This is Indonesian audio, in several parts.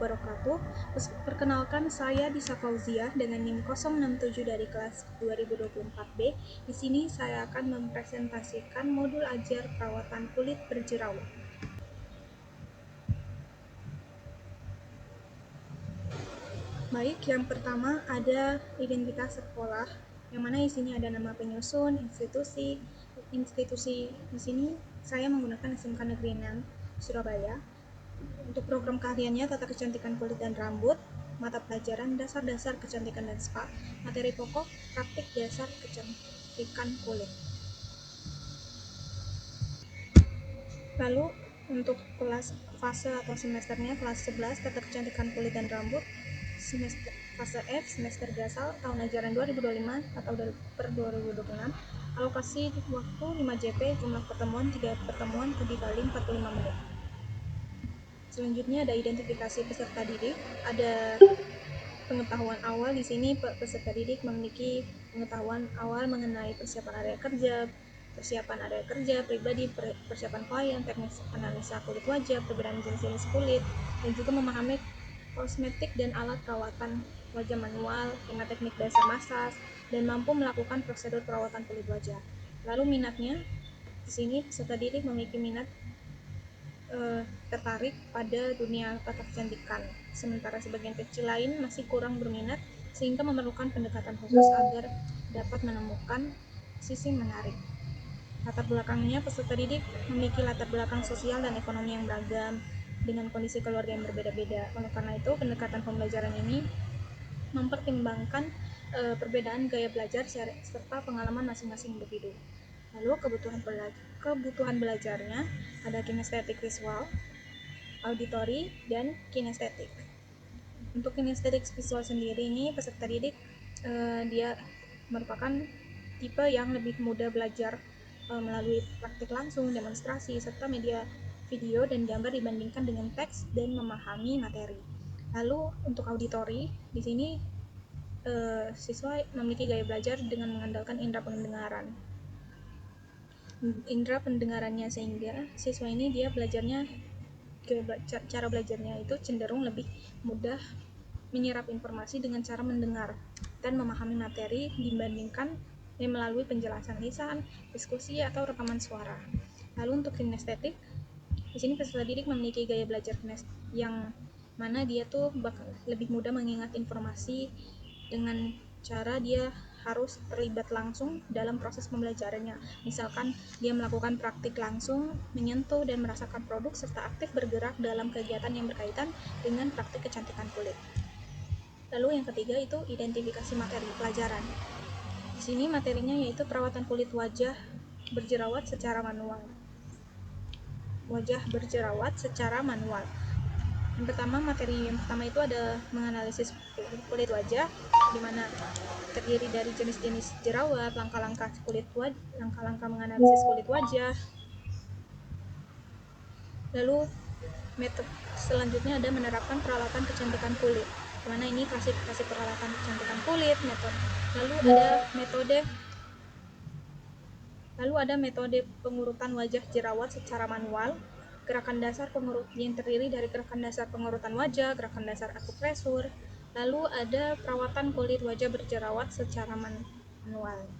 wabarakatuh. Perkenalkan, saya Disa Fauziah dengan NIM 067 dari kelas 2024B. Di sini saya akan mempresentasikan modul ajar perawatan kulit berjerawat. Baik, yang pertama ada identitas sekolah, yang mana isinya ada nama penyusun, institusi. Di sini saya menggunakan SMK Negeri 6 Surabaya. Untuk program keahliannya tata kecantikan kulit dan rambut, mata pelajaran dasar-dasar kecantikan dan spa, materi pokok praktik dasar kecantikan kulit. Lalu untuk kelas fase atau semesternya kelas 11 tata kecantikan kulit dan rambut, semester fase F semester gasal tahun ajaran 2025 atau per 2026. Alokasi waktu 5 JP, jumlah pertemuan 3 pertemuan dikali 45 menit. Selanjutnya ada identifikasi peserta didik, ada pengetahuan awal. Di sini peserta didik memiliki pengetahuan awal mengenai persiapan area kerja pribadi, persiapan klien, teknik analisa kulit wajah, perbedaan jenis kulit, dan juga memahami kosmetik dan alat perawatan wajah manual dengan teknik dasar massage, dan mampu melakukan prosedur perawatan kulit wajah. Lalu minatnya, di sini peserta didik memiliki minat tertarik pada dunia tata kecantikan, sementara sebagian kecil lain masih kurang berminat sehingga memerlukan pendekatan khusus agar dapat menemukan sisi menarik. Latar belakangnya, peserta didik memiliki latar belakang sosial dan ekonomi yang beragam dengan kondisi keluarga yang berbeda-beda. Oleh karena itu, pendekatan pembelajaran ini mempertimbangkan perbedaan gaya belajar serta pengalaman masing-masing individu. Lalu kebutuhan belajarnya ada kinestetik visual, auditori, dan kinestetik. Untuk kinestetik visual sendiri ini peserta didik dia merupakan tipe yang lebih mudah belajar melalui praktik langsung, demonstrasi, serta media video dan gambar dibandingkan dengan teks dan memahami materi. Lalu untuk auditori, di sini siswa memiliki gaya belajar dengan mengandalkan indera pendengarannya, sehingga siswa ini dia cara belajarnya itu cenderung lebih mudah menyerap informasi dengan cara mendengar dan memahami materi dibandingkan melalui penjelasan lisan, diskusi, atau rekaman suara. Lalu untuk kinestetik, di sini peserta didik memiliki gaya belajar yang mana dia tuh lebih mudah mengingat informasi dengan cara dia harus terlibat langsung dalam proses pembelajarannya. Misalkan dia melakukan praktik langsung, menyentuh dan merasakan produk, serta aktif bergerak dalam kegiatan yang berkaitan dengan praktik kecantikan kulit. Lalu yang ketiga itu identifikasi materi pelajaran. Di sini materinya yaitu perawatan kulit wajah berjerawat secara manual. Yang pertama, materi yang pertama itu ada menganalisis kulit wajah, di mana terdiri dari jenis-jenis jerawat, langkah-langkah menganalisis kulit wajah. Lalu selanjutnya ada menerapkan peralatan kecantikan kulit, di mana ini klasifikasi peralatan kecantikan kulit, Lalu ada metode pengurutan wajah jerawat secara manual, gerakan dasar yang terdiri dari gerakan dasar pengurutan wajah, gerakan dasar akupresur. Lalu ada perawatan kulit wajah berjerawat secara manual,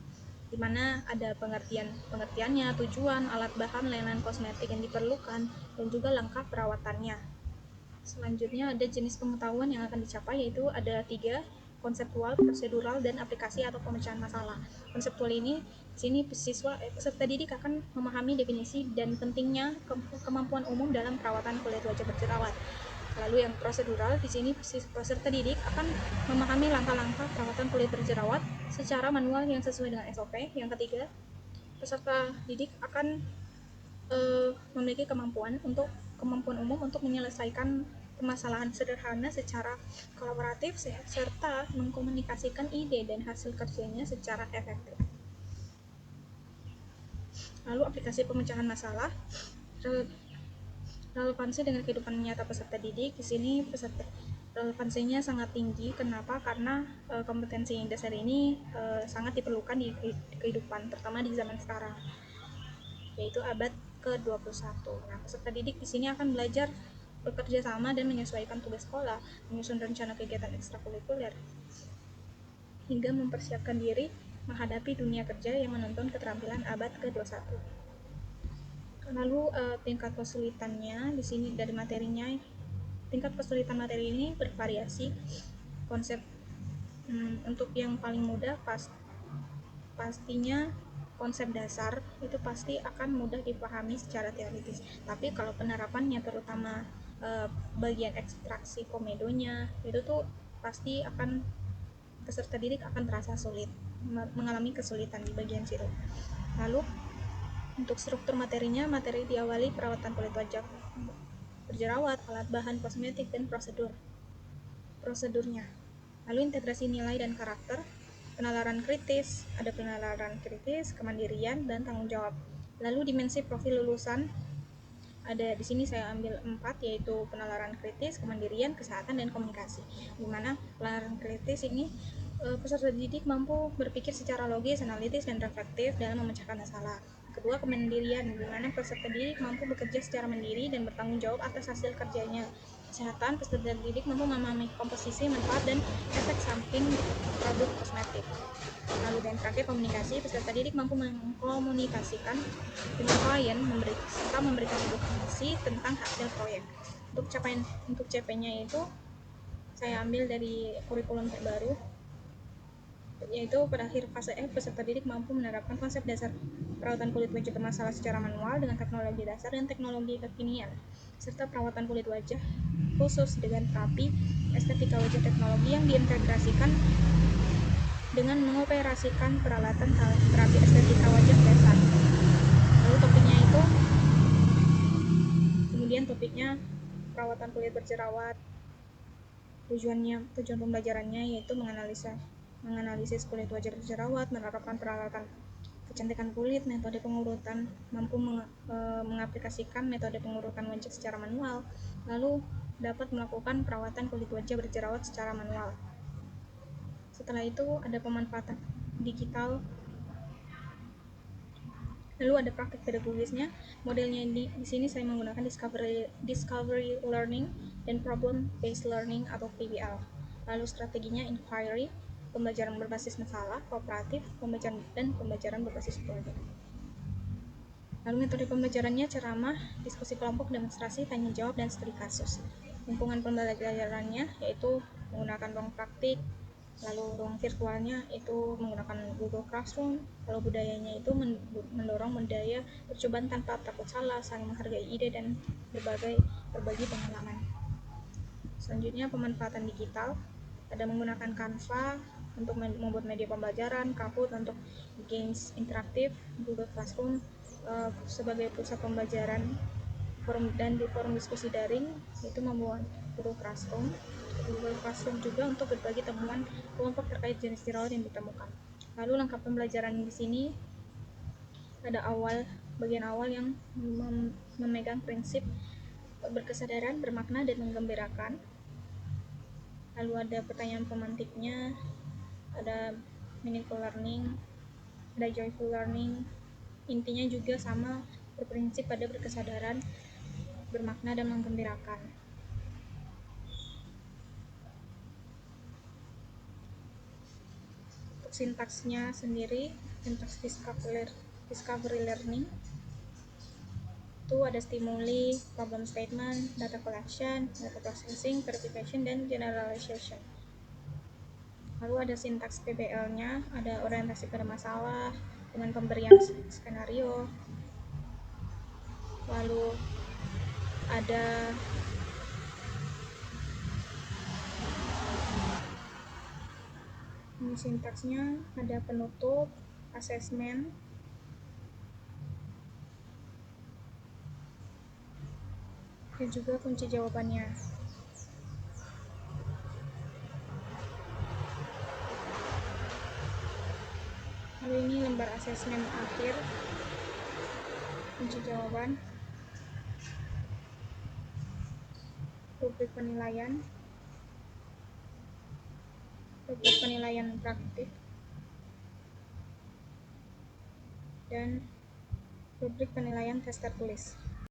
di mana ada pengertiannya, tujuan, alat bahan, layanan kosmetik yang diperlukan, dan juga langkah perawatannya. Selanjutnya ada jenis pengetahuan yang akan dicapai, yaitu ada 3, konseptual, prosedural, dan aplikasi atau pemecahan masalah. Konseptual ini di sini peserta didik akan memahami definisi dan pentingnya kemampuan umum dalam perawatan kulit wajah berjerawat. Lalu yang prosedural, di sini peserta didik akan memahami langkah-langkah perawatan kulit berjerawat secara manual yang sesuai dengan SOP. Yang ketiga, peserta didik akan memiliki kemampuan umum untuk menyelesaikan permasalahan sederhana secara kolaboratif serta mengkomunikasikan ide dan hasil kerjanya secara efektif. Lalu aplikasi pemecahan masalah, relevansi dengan kehidupan nyata peserta didik. Di sini relevansinya sangat tinggi. Kenapa? Karena kompetensi yang dasar ini sangat diperlukan di kehidupan, terutama di zaman sekarang, yaitu abad ke-21. Nah, peserta didik di sini akan belajar bekerja sama dan menyesuaikan tugas sekolah, menyusun rencana kegiatan ekstrakurikuler, hingga mempersiapkan diri menghadapi dunia kerja yang menuntut keterampilan abad ke-21. Lalu tingkat kesulitannya di sini dari materinya, tingkat kesulitan materi ini bervariasi. Konsep untuk yang paling mudah pastinya konsep dasar itu pasti akan mudah dipahami secara teoritis. Tapi kalau penerapannya terutama bagian ekstraksi komedonya itu tuh pasti akan peserta didik akan terasa sulit, mengalami kesulitan di bagian situ. Lalu untuk struktur materinya, materi diawali perawatan kulit wajah berjerawat, alat bahan kosmetik, dan prosedurnya. Lalu integrasi nilai dan karakter, penalaran kritis, ada penalaran kritis, kemandirian, dan tanggung jawab. Lalu dimensi profil lulusan, ada di sini saya ambil 4, yaitu penalaran kritis, kemandirian, kesehatan, dan komunikasi. Di mana penalaran kritis ini peserta didik mampu berpikir secara logis, analitis, dan reflektif dalam memecahkan masalah. Kedua, kemandirian, di mana peserta didik mampu bekerja secara mandiri dan bertanggung jawab atas hasil kerjanya. Kesehatan, peserta didik mampu memahami komposisi, manfaat, dan efek samping produk kosmetik. Lalu dan terakhir, komunikasi, peserta didik mampu mengkomunikasikan dengan klien serta memberikan edukasi tentang hasil proyek. Untuk CP-nya itu saya ambil dari kurikulum terbaru, yaitu pada akhir fase F, peserta didik mampu menerapkan konsep dasar perawatan kulit wajah bermasalah secara manual dengan teknologi dasar dan teknologi kekinian, serta perawatan kulit wajah khusus dengan terapi estetika wajah teknologi yang diintegrasikan dengan mengoperasikan peralatan terapi estetika wajah dasar. Lalu topiknya perawatan kulit berjerawat. Tujuan pembelajarannya yaitu menganalisis kulit wajah berjerawat, menerapkan peralatan kecantikan kulit, metode pengurutan, mampu mengaplikasikan metode pengurutan wajah secara manual, lalu dapat melakukan perawatan kulit wajah berjerawat secara manual. Setelah itu ada pemanfaatan digital. Lalu ada praktik pedagogisnya. Modelnya di sini saya menggunakan discovery learning dan problem based learning atau PBL. Lalu strateginya inquiry, pembelajaran berbasis masalah, kooperatif, pembelajaran berbasis project. Lalu metode pembelajarannya ceramah, diskusi kelompok, demonstrasi, tanya jawab, dan studi kasus. Lingkungan pembelajarannya yaitu menggunakan ruang praktik, lalu ruang virtualnya itu menggunakan Google Classroom. Lalu budayanya itu mendorong budaya percobaan tanpa takut salah, saling menghargai ide, dan berbagi pengalaman. Selanjutnya pemanfaatan digital, ada menggunakan Canva untuk membuat media pembelajaran, Kahoot untuk games interaktif, Google Classroom sebagai pusat pembelajaran, dan di forum diskusi daring itu membuat Google Classroom juga untuk berbagi temuan kelompok terkait jenis jerawat yang ditemukan. Lalu lengkap pembelajaran di sini ada bagian awal yang memegang prinsip berkesadaran, bermakna, dan menggembirakan. Lalu ada pertanyaan pemantiknya, ada meaningful learning, ada joyful learning. Intinya juga sama, berprinsip pada berkesadaran, bermakna, dan menggembirakan. Untuk sintaksnya sendiri, sintaks discovery learning itu ada stimuli, problem statement, data collection, data processing, verification, dan generalization. Lalu ada sintaks PBL-nya, ada orientasi pada masalah dengan pemberian skenario. Lalu ada sintaksnya, ada penutup, asesmen, dan juga kunci jawabannya. Lalu ini lembar asesmen akhir, kunci jawaban, rubrik penilaian praktik, dan rubrik penilaian tes tertulis.